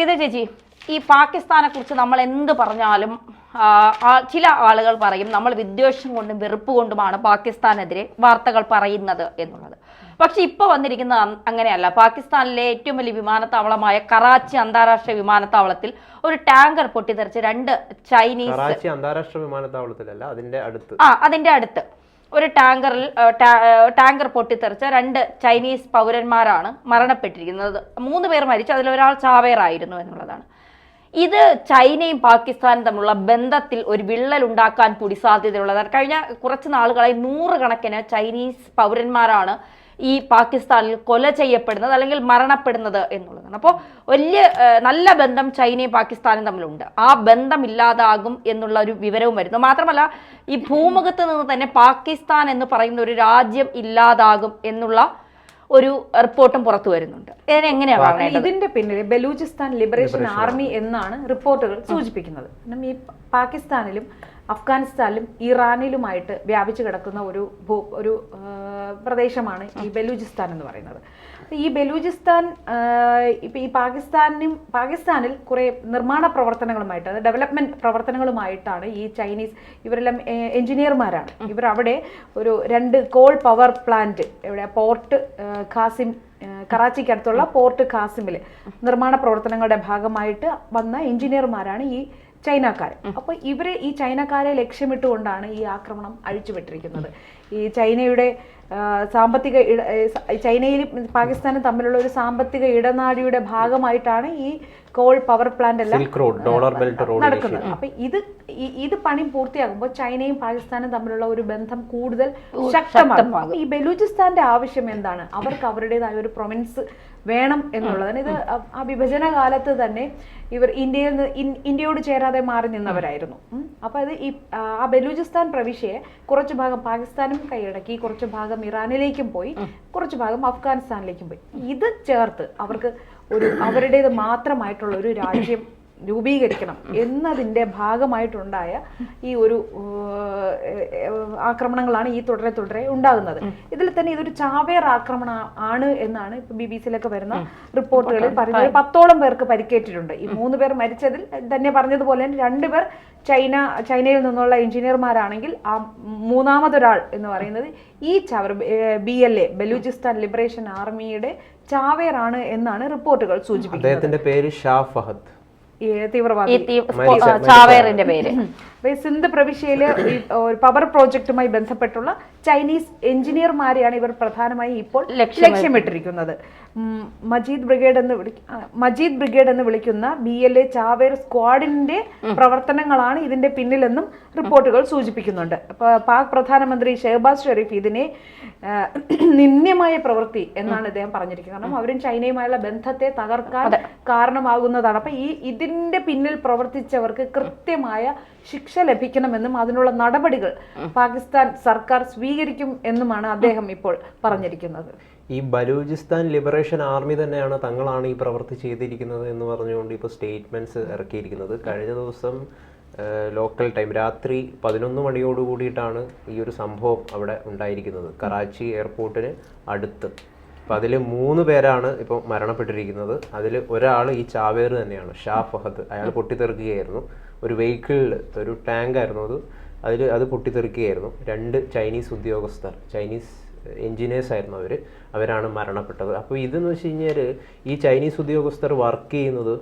ശ്രീധ ചേച്ചി, ഈ പാകിസ്ഥാനെ കുറിച്ച് നമ്മൾ എന്ത് പറഞ്ഞാലും ചില ആളുകൾ പറയും നമ്മൾ വിദ്വേഷം കൊണ്ടും വെറുപ്പ് കൊണ്ടുമാണ് പാകിസ്ഥാനെതിരെ വാർത്തകൾ പറയുന്നത് എന്നുള്ളത്. പക്ഷെ ഇപ്പൊ വന്നിരിക്കുന്നത് അങ്ങനെയല്ല. പാകിസ്ഥാനിലെ ഏറ്റവും വലിയ വിമാനത്താവളമായ കറാച്ചി അന്താരാഷ്ട്ര വിമാനത്താവളത്തിൽ ഒരു ടാങ്കർ പൊട്ടിത്തെറിച്ച് 2 ചൈനീസ് അന്താരാഷ്ട്ര വിമാനത്താവളത്തിലല്ല, അതിന്റെ അടുത്ത് ഒരു ടാങ്കർ പൊട്ടിത്തെറിച്ച 2 ചൈനീസ് പൗരന്മാരാണ് മരണപ്പെട്ടിരിക്കുന്നത്. 3 പേർ മരിച്ചു, അതിലൊരാൾ ചാവേറായിരുന്നു എന്നുള്ളതാണ്. ഇത് ചൈനയും പാകിസ്ഥാനും തമ്മിലുള്ള ബന്ധത്തിൽ ഒരു വിള്ളൽ ഉണ്ടാക്കാൻ കൂടി സാധ്യതയുള്ളതാണ്. കഴിഞ്ഞ കുറച്ച് നാളുകളായി 100 കണക്കിന് ചൈനീസ് പൗരന്മാരാണ് ഈ പാകിസ്ഥാനിൽ കൊല ചെയ്യപ്പെടുന്നത് അല്ലെങ്കിൽ മരണപ്പെടുന്നത് എന്നുള്ളതാണ്. അപ്പോൾ വലിയ നല്ല ബന്ധം ചൈനയും പാകിസ്ഥാനും തമ്മിലുണ്ട്. ആ ബന്ധം ഇല്ലാതാകും എന്നുള്ള ഒരു വിവരവും വരുന്നു. മാത്രമല്ല, ഈ ഭൂമുഖത്ത് നിന്ന് തന്നെ പാകിസ്ഥാൻ എന്ന് പറയുന്ന ഒരു രാജ്യം ഇല്ലാതാകും എന്നുള്ള ഒരു റിപ്പോർട്ടും പുറത്തു വരുന്നുണ്ട്. ഇതിനെങ്ങനെയാണ് ഇതിന്റെ പിന്നിൽ ബലൂചിസ്ഥാൻ ലിബറേഷൻ ആർമി എന്നാണ് റിപ്പോർട്ടുകൾ സൂചിപ്പിക്കുന്നത്. ഈ പാകിസ്ഥാനിലും അഫ്ഗാനിസ്ഥാനിലും ഇറാനിലുമായിട്ട് വ്യാപിച്ചു കിടക്കുന്ന ഒരു പ്രദേശമാണ് ഈ ബലൂചിസ്ഥാൻ എന്ന് പറയുന്നത്. ഈ ബലൂചിസ്ഥാൻ ഇപ്പൊ ഈ പാകിസ്ഥാനിൽ കുറെ നിർമ്മാണ പ്രവർത്തനങ്ങളുമായിട്ട്, അത് ഡെവലപ്മെന്റ് പ്രവർത്തനങ്ങളുമായിട്ടാണ് ഈ ചൈനീസ്, ഇവരെല്ലാം എഞ്ചിനീയർമാരാണ്. ഇവർ അവിടെ ഒരു 2 കോൾ പവർ പ്ലാന്റ്, ഇവിടെ പോർട്ട് ഖാസിം, കറാച്ചിക്ക് അടുത്തുള്ള പോർട്ട് ഖാസിമിൽ നിർമ്മാണ പ്രവർത്തനങ്ങളുടെ ഭാഗമായിട്ട് വന്ന എഞ്ചിനീയർമാരാണ് ഈ ചൈനക്കാർ. അപ്പോൾ ഇവരെ ഈ ചൈനക്കാരെ ലക്ഷ്യമിട്ടുകൊണ്ടാണ് ഈ ആക്രമണം അഴിച്ചുവിട്ടിരിക്കുന്നത്. ഈ ചൈനയുടെ ചൈനയിലും പാകിസ്ഥാനും തമ്മിലുള്ള ഒരു സാമ്പത്തിക ഇടനാഴിയുടെ ഭാഗമായിട്ടാണ് ഈ കോൾ പവർ പ്ലാന്റ് എല്ലാം നടക്കുന്നത്. അപ്പൊ ഇത് പണി പൂർത്തിയാകുമ്പോൾ ചൈനയും പാകിസ്ഥാനും തമ്മിലുള്ള ഒരു ബന്ധം കൂടുതൽ ശക്തമാകും. ഈ ബലൂചിസ്ഥാന്റെ ആവശ്യം എന്താണ്? അവർക്ക് അവരുടേതായ ഒരു പ്രൊവിൻസ് വേണം എന്നുള്ളതാണ്. ഇത് ആ വിഭജന കാലത്ത് തന്നെ ഇവർ ഇന്ത്യയോട് ചേരാതെ മാറി നിന്നവരായിരുന്നു. അപ്പൊ അത് ആ ബലൂചിസ്ഥാൻ പ്രവിശ്യയെ കുറച്ചു ഭാഗം പാകിസ്ഥാനും കൈയടക്കി, കുറച്ചു ഭാഗം ഇറാനിലേക്കും പോയി, കുറച്ചു ഭാഗം അഫ്ഗാനിസ്ഥാനിലേക്കും പോയി. ഇത് ചേർത്ത് അവർക്ക് അവരുടേത് മാത്രമായിട്ടുള്ള ഒരു രാജ്യം രൂപീകരിക്കണം എന്നതിൻ്റെ ഭാഗമായിട്ടുണ്ടായ ഈ ഒരു ആക്രമണങ്ങളാണ് ഈ തുടരെ ഉണ്ടാകുന്നത്. ഇതിൽ തന്നെ ഇതൊരു ചാവേർ ആക്രമണം ആണ് എന്നാണ് ഇപ്പൊ BBC-യിലൊക്കെ വരുന്ന റിപ്പോർട്ടുകളിൽ പറയുന്നത്. 10ഓളം പേർക്ക് പരിക്കേറ്റിട്ടുണ്ട്. ഈ 3 പേർ മരിച്ചതിൽ തന്നെ പറഞ്ഞതുപോലെ തന്നെ 2 പേർ ചൈനയിൽ നിന്നുള്ള എഞ്ചിനീയർമാരാണെങ്കിൽ ആ 3ാമതൊരാൾ എന്ന് പറയുന്നത് ഈ ചാവേർ BLA ബലൂചിസ്ഥാൻ ലിബറേഷൻ ആർമിയുടെ ചാവേറാണ് എന്നാണ് റിപ്പോർട്ടുകൾ സൂചിപ്പിക്കുന്നത്. പേര് ഷാ ഫഹദ്, തീവ്രവാദി ചാവേറിന്റെ പേര്. സിന്ധ് പ്രവിശ്യയിലെ പവർ പ്രോജക്റ്റുമായി ബന്ധപ്പെട്ടുള്ള ചൈനീസ് എഞ്ചിനീയർമാരെയാണ് ഇവർ പ്രധാനമായും ഇപ്പോൾ ലക്ഷ്യമിട്ടിരിക്കുന്നത്. മജീദ് ബ്രിഗേഡ് എന്ന് വിളിക്കുന്ന BLA ചാവേർ സ്ക്വാഡിന്റെ പ്രവർത്തനങ്ങളാണ് ഇതിന്റെ പിന്നിലെന്നും റിപ്പോർട്ടുകൾ സൂചിപ്പിക്കുന്നുണ്ട്. പാക് പ്രധാനമന്ത്രി ഷെഹബാസ് ഷെരീഫ് ഇതിനെ നിന്ദ്യമായ പ്രവൃത്തി എന്നാണ് ഇദ്ദേഹം പറഞ്ഞിരിക്കുന്നത്. കാരണം അവരും ചൈനയുമായുള്ള ബന്ധത്തെ തകർക്കാൻ കാരണമാകുന്നതാണ്. അപ്പൊ ഇതിന്റെ പിന്നിൽ പ്രവർത്തിച്ചവർക്ക് കൃത്യമായ ശിക്ഷ ലഭിക്കണമെന്നും അതിനുള്ള നടപടികൾ പാകിസ്ഥാൻ സർക്കാർ സ്വീകരിക്കും എന്നുമാണ് അദ്ദേഹം ഇപ്പോൾ പറഞ്ഞിരിക്കുന്നത്. ഈ ബലൂചിസ്ഥാൻ ലിബറേഷൻ ആർമി തന്നെയാണ് തങ്ങളാണ് ഈ പ്രവൃത്തി ചെയ്തിരിക്കുന്നത് എന്ന് പറഞ്ഞുകൊണ്ട് ഇപ്പോൾ സ്റ്റേറ്റ്മെന്റ്സ് ഇറക്കിയിരിക്കുന്നത്. കഴിഞ്ഞ ദിവസം ലോക്കൽ ടൈം രാത്രി 11 മണിയോടുകൂടിയിട്ടാണ് ഈ ഒരു സംഭവം അവിടെ ഉണ്ടായിരിക്കുന്നത്, കറാച്ചി എയർപോർട്ടിന് അടുത്ത്. അപ്പോൾ അതിൽ 3 പേരാണ് ഇപ്പോൾ മരണപ്പെട്ടിരിക്കുന്നത്. അതിൽ ഒരാൾ ഈ ചാവേർ തന്നെയാണ്, ഷാ ഫഹദ്. അയാൾ പൊട്ടിത്തെറിക്കുകയായിരുന്നു. ഒരു വെഹിക്കിളിൽ, ഒരു ടാങ്കായിരുന്നു അത് പൊട്ടിത്തെറിക്കുകയായിരുന്നു. 2 ചൈനീസ് ഉദ്യോഗസ്ഥർ, ചൈനീസ് എഞ്ചിനീയേഴ്സ് ആയിരുന്നു അവരാണ് മരണപ്പെട്ടത്. അപ്പോൾ ഇതെന്ന് വെച്ച് കഴിഞ്ഞാൽ ഈ ചൈനീസ് ഉദ്യോഗസ്ഥർ വർക്ക് ചെയ്യുന്നത്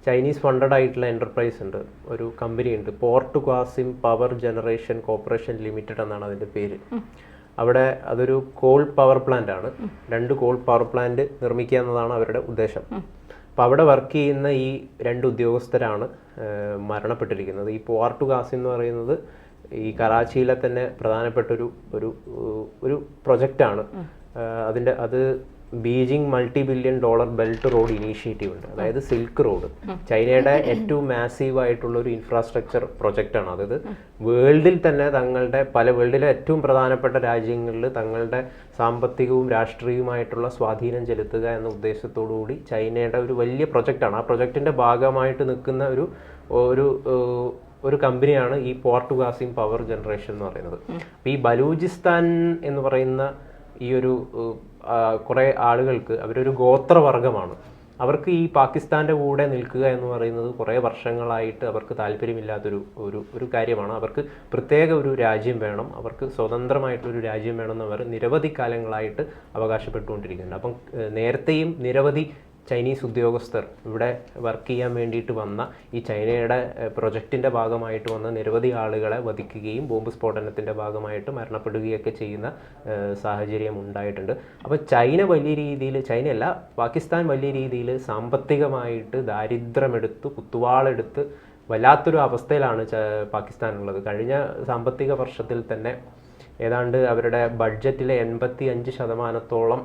ചൈനീസ് ഫണ്ടഡ് ആയിട്ടുള്ള എൻ്റർപ്രൈസ് ഉണ്ട്, ഒരു കമ്പനി ഉണ്ട്, Port Qasim power generation corporation limited എന്നാണ് അതിൻ്റെ പേര്. അവിടെ അതൊരു കോൾ പവർ പ്ലാന്റ് ആണ്. 2 കോൾ പവർ പ്ലാന്റ് നിർമ്മിക്കുക എന്നതാണ് അവരുടെ ഉദ്ദേശം. അപ്പോൾ അവിടെ വർക്ക് ചെയ്യുന്ന ഈ 2 ഉദ്യോഗസ്ഥരാണ് മരണപ്പെട്ടിരിക്കുന്നത്. ഈ പോർട്ട് ഖാസിം എന്ന് പറയുന്നത് ഈ കറാച്ചിയിലെ തന്നെ പ്രധാനപ്പെട്ട ഒരു പ്രൊജക്റ്റാണ്. അത് Beijing $multi-billion belt road initiative ഉണ്ട്, അതായത് സിൽക്ക് റോഡ്. ചൈനയുടെ ഏറ്റവും മാസീവ് ആയിട്ടുള്ള ഒരു ഇൻഫ്രാസ്ട്രക്ചർ പ്രൊജക്റ്റാണ്. അതായത് വേൾഡിൽ തന്നെ വേൾഡിലെ ഏറ്റവും പ്രധാനപ്പെട്ട രാജ്യങ്ങളിൽ തങ്ങളുടെ സാമ്പത്തികവും രാഷ്ട്രീയവുമായിട്ടുള്ള സ്വാധീനം ചെലുത്തുക എന്ന ഉദ്ദേശത്തോടു കൂടി ചൈനയുടെ ഒരു വലിയ പ്രൊജക്റ്റാണ്. ആ പ്രൊജക്റ്റിന്റെ ഭാഗമായിട്ട് നിൽക്കുന്ന ഒരു കമ്പനിയാണ് ഈ പോർട്ട് ഖാസിം പവർ ജനറേഷൻ എന്ന് പറയുന്നത്. അപ്പോൾ ഈ ബലൂചിസ്ഥാൻ എന്ന് പറയുന്ന ഈ ഒരു കുറേ ആളുകൾക്ക് അവരൊരു ഗോത്രവർഗമാണ്. അവർക്ക് ഈ പാകിസ്ഥാൻ്റെ കൂടെ നിൽക്കുക എന്ന് പറയുന്നത് കുറേ വർഷങ്ങളായിട്ട് അവർക്ക് താല്പര്യമില്ലാത്തൊരു ഒരു കാര്യമാണ്. അവർക്ക് പ്രത്യേക ഒരു രാജ്യം വേണം, അവർക്ക് സ്വതന്ത്രമായിട്ടൊരു രാജ്യം വേണമെന്ന് അവർ നിരവധി കാലങ്ങളായിട്ട് അവകാശപ്പെട്ടുകൊണ്ടിരിക്കുന്നുണ്ട്. അപ്പം നേരത്തെയും നിരവധി ചൈനീസ് ഉദ്യോഗസ്ഥർ ഇവിടെ വർക്ക് ചെയ്യാൻ വേണ്ടിയിട്ട് വന്ന ഈ ചൈനയുടെ പ്രൊജക്റ്റിൻ്റെ ഭാഗമായിട്ട് വന്ന നിരവധി ആളുകളെ വധിക്കുകയും ബോംബ് സ്ഫോടനത്തിൻ്റെ ഭാഗമായിട്ട് മരണപ്പെടുകയൊക്കെ ചെയ്യുന്ന സാഹചര്യം ഉണ്ടായിട്ടുണ്ട്. അപ്പോൾ ചൈന വലിയ രീതിയിൽ, ചൈനയല്ല പാകിസ്ഥാൻ വലിയ രീതിയിൽ സാമ്പത്തികമായിട്ട് ദാരിദ്ര്യമെടുത്ത് കുത്തുവാളെടുത്ത് വല്ലാത്തൊരു അവസ്ഥയിലാണ് പാകിസ്ഥാനുള്ളത്. കഴിഞ്ഞ സാമ്പത്തിക വർഷത്തിൽ തന്നെ ഏതാണ്ട് അവരുടെ ബഡ്ജറ്റിലെ 85%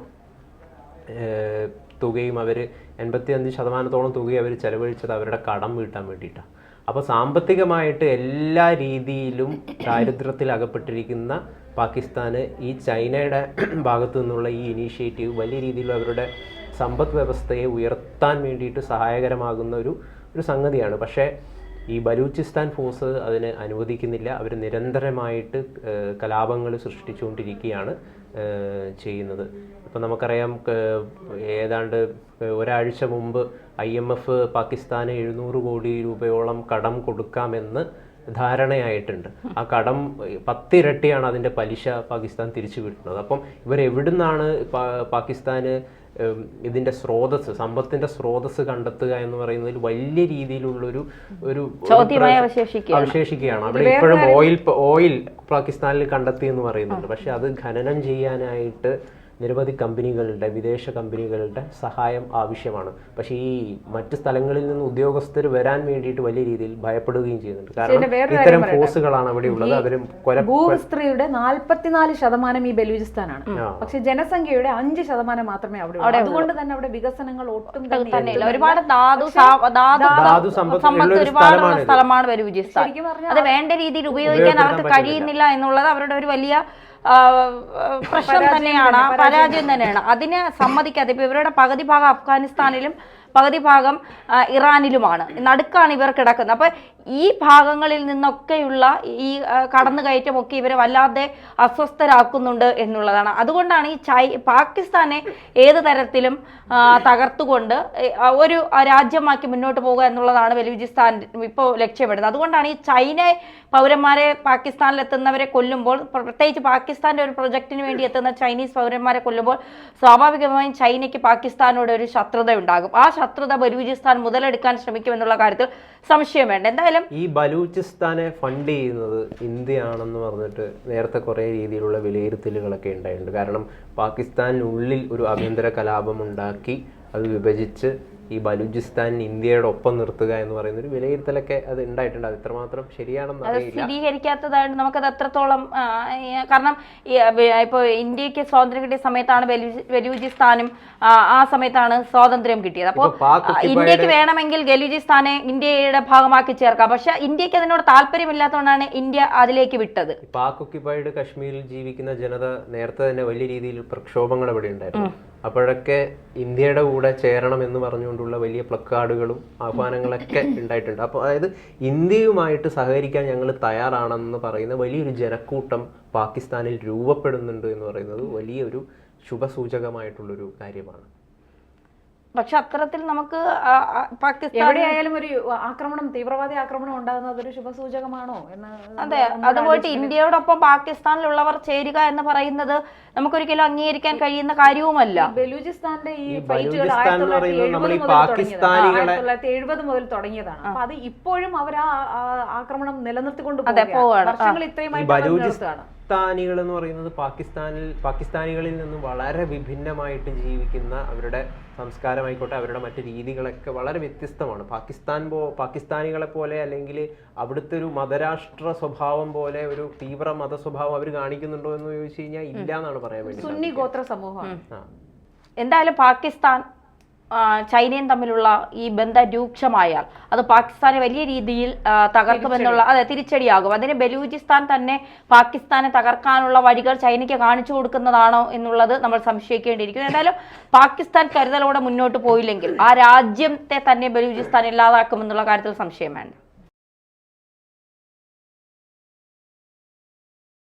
തുകയും 85% തുകയും അവർ ചെലവഴിച്ചത് അവരുടെ കടം വീട്ടാൻ വേണ്ടിയിട്ടാണ്. അപ്പോൾ സാമ്പത്തികമായിട്ട് എല്ലാ രീതിയിലും ദാരിദ്ര്യത്തിൽ അകപ്പെട്ടിരിക്കുന്ന പാകിസ്ഥാന് ഈ ചൈനയുടെ ഭാഗത്തു നിന്നുള്ള ഈ ഇനീഷ്യേറ്റീവ് വലിയ രീതിയിൽ അവരുടെ സമ്പദ് വ്യവസ്ഥയെ ഉയർത്താൻ വേണ്ടിയിട്ട് സഹായകരമാകുന്ന ഒരു സംഗതിയാണ്. പക്ഷേ ഈ ബലൂചിസ്ഥാൻ ഫോഴ്സ് അതിന് അനുവദിക്കുന്നില്ല. അവർ നിരന്തരമായിട്ട് കലാപങ്ങൾ സൃഷ്ടിച്ചുകൊണ്ടിരിക്കുകയാണ് ചെയ്യുന്നത്. ഇപ്പം നമുക്കറിയാം, ഏതാണ്ട് ഒരാഴ്ച മുമ്പ് IMF പാകിസ്ഥാന് 700 കോടി രൂപയോളം കടം കൊടുക്കാമെന്ന് ധാരണയായിട്ടുണ്ട്. ആ കടം 10 ഇരട്ടിയാണ് അതിൻ്റെ പലിശ പാകിസ്ഥാൻ തിരിച്ചു വിടുന്നത്. അപ്പം ഇവരെവിടുന്നാണ് പാകിസ്ഥാന് ഇതിൻ്റെ സ്രോതസ്, സമ്പത്തിൻ്റെ സ്രോതസ് കണ്ടെത്തുക എന്ന് പറയുന്നതിൽ വലിയ രീതിയിലുള്ളൊരു അവശേഷിക്കുകയാണ്. അവിടെ ഇപ്പോഴും ഓയിൽ പാകിസ്ഥാനിൽ കണ്ടെത്തി എന്ന് പറയുന്നുണ്ട്. പക്ഷെ അത് ഖനനം ചെയ്യാനായിട്ട് നിരവധി കമ്പനികളുടെ, വിദേശ കമ്പനികളുടെ സഹായം ആവശ്യമാണ്. പക്ഷേ ഈ മറ്റ് സ്ഥലങ്ങളിൽ നിന്ന് ഉദ്യോഗസ്ഥർ വരാൻ വേണ്ടിയിട്ട് വലിയ രീതിയിൽ ഭയപ്പെടുകയും ചെയ്യുന്നുണ്ട്. കാരണം ഇത്തരം ഫോഴ്സുകളാണ് അവിടെ ഉള്ളത്. അവരും ഭൂവിസ്തൃതിയുടെ 44% ഈ ബലൂചിസ്ഥാനാണ്. പക്ഷെ ജനസംഖ്യയുടെ 5% മാത്രമേ അവിടെ ഉള്ളൂ. അതുകൊണ്ട് തന്നെ അവിടെ വികസനങ്ങൾ ഒട്ടും തന്നെ ഒരുപാട് ധാതു സമ്പത്ത് ഒരുപാട് സ്ഥലമാണ് ബലൂചിസ്ഥാൻ. അത് വേണ്ട രീതിയിൽ ഉപയോഗിക്കാൻ അവർക്ക് കഴിയുന്നില്ല എന്നുള്ളത് അവരുടെ ഒരു വലിയ പ്രശ്നം തന്നെയാണ്, പരാജയം തന്നെയാണ്. അതിനെ സമ്മതിക്കാതെ ഇപ്പൊ ഇവരുടെ പകുതി ഭാഗം അഫ്ഗാനിസ്ഥാനിലും പകുതി ഭാഗം ഇറാനിലുമാണ്, നടുക്കാണ് ഇവർ കിടക്കുന്നത്. അപ്പൊ ഈ ഭാഗങ്ങളിൽ നിന്നൊക്കെയുള്ള ഈ കടന്നുകയറ്റമൊക്കെ ഇവരെ വല്ലാതെ അസ്വസ്ഥരാക്കുന്നുണ്ട് എന്നുള്ളതാണ്. അതുകൊണ്ടാണ് ഈ പാകിസ്ഥാനെ ഏത് തരത്തിലും തകർത്തുകൊണ്ട് ഒരു രാജ്യമാക്കി മുന്നോട്ട് പോകുക എന്നുള്ളതാണ് ബലൂചിസ്ഥാൻ ഇപ്പോൾ ലക്ഷ്യമിടുന്നത്. അതുകൊണ്ടാണ് ഈ ചൈന പൗരന്മാരെ പാകിസ്ഥാനിലെത്തുന്നവരെ കൊല്ലുമ്പോൾ, പ്രത്യേകിച്ച് പാകിസ്ഥാന്റെ ഒരു പ്രൊജക്ടിന് വേണ്ടി എത്തുന്ന ചൈനീസ് പൗരന്മാരെ കൊല്ലുമ്പോൾ സ്വാഭാവികമായും ചൈനയ്ക്ക് പാകിസ്ഥാനോട് ഒരു ശത്രുത ഉണ്ടാകും. ആ ശത്രുത ബലൂചിസ്ഥാൻ മുതലെടുക്കാൻ ശ്രമിക്കുമെന്നുള്ള കാര്യത്തിൽ സംശയം വേണ്ട. എന്തായാലും ഈ ബലൂചിസ്ഥാനെ ഫണ്ട് ചെയ്യുന്നത് ഇന്ത്യയാണെന്ന് പറഞ്ഞിട്ട് നേരത്തെ കുറേ രീതിയിലുള്ള വിലയിരുത്തലുകളൊക്കെ ഉണ്ടായിട്ടുണ്ട്. കാരണം പാകിസ്ഥാനുള്ളിൽ ഒരു ആഭ്യന്തര കലാപം ഉണ്ടാക്കി അത് വിഭജിച്ച് ഈ ബലൂചിസ്ഥാൻ ഇന്ത്യയുടെ ഒപ്പം നിർത്തുക എന്ന് പറയുന്ന ഒരു വിലയിരുത്തലൊക്കെ അത് ഉണ്ടായിട്ടുണ്ട്. അത് ഇത്രമാത്രം ശരിയാണെന്ന് സ്ഥിരീകരിക്കാത്തതായിട്ട് നമുക്കത് എത്രത്തോളം, കാരണം ഇപ്പോൾ ഇന്ത്യക്ക് സ്വാതന്ത്ര്യം കിട്ടിയ സമയത്താണ് ബലൂചിസ്ഥാനും ആ സമയത്താണ് സ്വാതന്ത്ര്യം കിട്ടിയത്. അപ്പോൾ ഇന്ത്യക്ക് വേണമെങ്കിൽ ബലൂചിസ്ഥാനെ ഇന്ത്യയുടെ ഭാഗമാക്കി ചേർക്കാം. പക്ഷെ ഇന്ത്യക്ക് അതിനോട് താല്പര്യമില്ലാത്തതുകൊണ്ടാണ് ഇന്ത്യ അതിലേക്ക് വിട്ടത്. പാക് ഒക്യുപ്പൈഡ് കശ്മീരിൽ ജീവിക്കുന്ന ജനത നേരത്തെ തന്നെ വലിയ രീതിയിൽ പ്രക്ഷോഭങ്ങൾ ഇവിടെ ഉണ്ടായിരുന്നു. അപ്പോഴൊക്കെ ഇന്ത്യയുടെ കൂടെ ചേരണം എന്ന് പറഞ്ഞുകൊണ്ടുള്ള വലിയ പ്ലക്കാർഡുകളും ആഹ്വാനങ്ങളൊക്കെ ഉണ്ടായിട്ടുണ്ട്. അപ്പോൾ അതായത് ഇന്ത്യയുമായിട്ട് സഹകരിക്കാൻ ഞങ്ങൾ തയ്യാറാണെന്ന് പറയുന്ന വലിയൊരു ജനക്കൂട്ടം പാകിസ്ഥാനിൽ രൂപപ്പെടുന്നുണ്ട് എന്ന് പറയുന്നത് വലിയൊരു ശുഭസൂചകമായിട്ടുള്ളൊരു കാര്യമാണ്. പക്ഷെ അത്തരത്തിൽ നമുക്ക് പാകിസ്ഥാൻ എവിടെയായാലും ഒരു ആക്രമണം, തീവ്രവാദി ആക്രമണം ഉണ്ടാകുന്നത് ഒരു ശുഭസൂചകമാണോ എന്ന്? അതെ, അതുപോയിട്ട് ഇന്ത്യയോടൊപ്പം പാകിസ്ഥാനിലുള്ളവർ ചേരുക എന്ന് പറയുന്നത് നമുക്കൊരിക്കലും അംഗീകരിക്കാൻ കഴിയുന്ന കാര്യവുമല്ല. ബലൂചിസ്ഥാന്റെ ഈ ഫൈറ്റുകൾ 1970 മുതൽ തുടങ്ങിയതാണ്. അപ്പൊ അത് ഇപ്പോഴും അവർ ആ ആക്രമണം നിലനിർത്തിക്കൊണ്ട് വർഷങ്ങൾ ഇത്രയുമായി പാകിസ്ഥാനികൾ എന്ന് പറയുന്നത് പാകിസ്ഥാനികളിൽ നിന്നും വളരെ വിഭിന്നമായിട്ട് ജീവിക്കുന്ന, അവരുടെ സംസ്കാരമായിക്കോട്ടെ അവരുടെ മറ്റ് രീതികളൊക്കെ വളരെ വ്യത്യസ്തമാണ്. പാകിസ്ഥാനികളെ പോലെ അല്ലെങ്കിൽ അവിടുത്തെ ഒരു മതരാഷ്ട്ര സ്വഭാവം പോലെ ഒരു തീവ്ര മത സ്വഭാവം അവർ കാണിക്കുന്നുണ്ടോ എന്ന് ചോദിച്ചു കഴിഞ്ഞാൽ ഇല്ല എന്നാണ് പറയാൻ വേണ്ടി. സുന്നി ഗോത്ര സമൂഹമാണ്. എന്തായാലും പാകിസ്ഥാൻ ചൈനയും തമ്മിലുള്ള ഈ ബന്ധം രൂക്ഷമായാൽ അത് പാകിസ്ഥാനെ വലിയ രീതിയിൽ തകർക്കുമെന്നുള്ള, അതെ, തിരിച്ചടിയാകും. അതിന് ബലൂചിസ്ഥാൻ തന്നെ പാകിസ്ഥാനെ തകർക്കാനുള്ള വഴികൾ ചൈനയ്ക്ക് കാണിച്ചു കൊടുക്കുന്നതാണോ എന്നുള്ളത് നമ്മൾ സംശയിക്കേണ്ടിയിരിക്കുന്നു. എന്തായാലും പാകിസ്ഥാൻ കരുതലോടെ മുന്നോട്ട് പോയില്ലെങ്കിൽ ആ രാജ്യത്തെ തന്നെ ബലൂചിസ്ഥാൻ ഇല്ലാതാക്കുമെന്നുള്ള കാര്യത്തിൽ സംശയം വേണ്ട.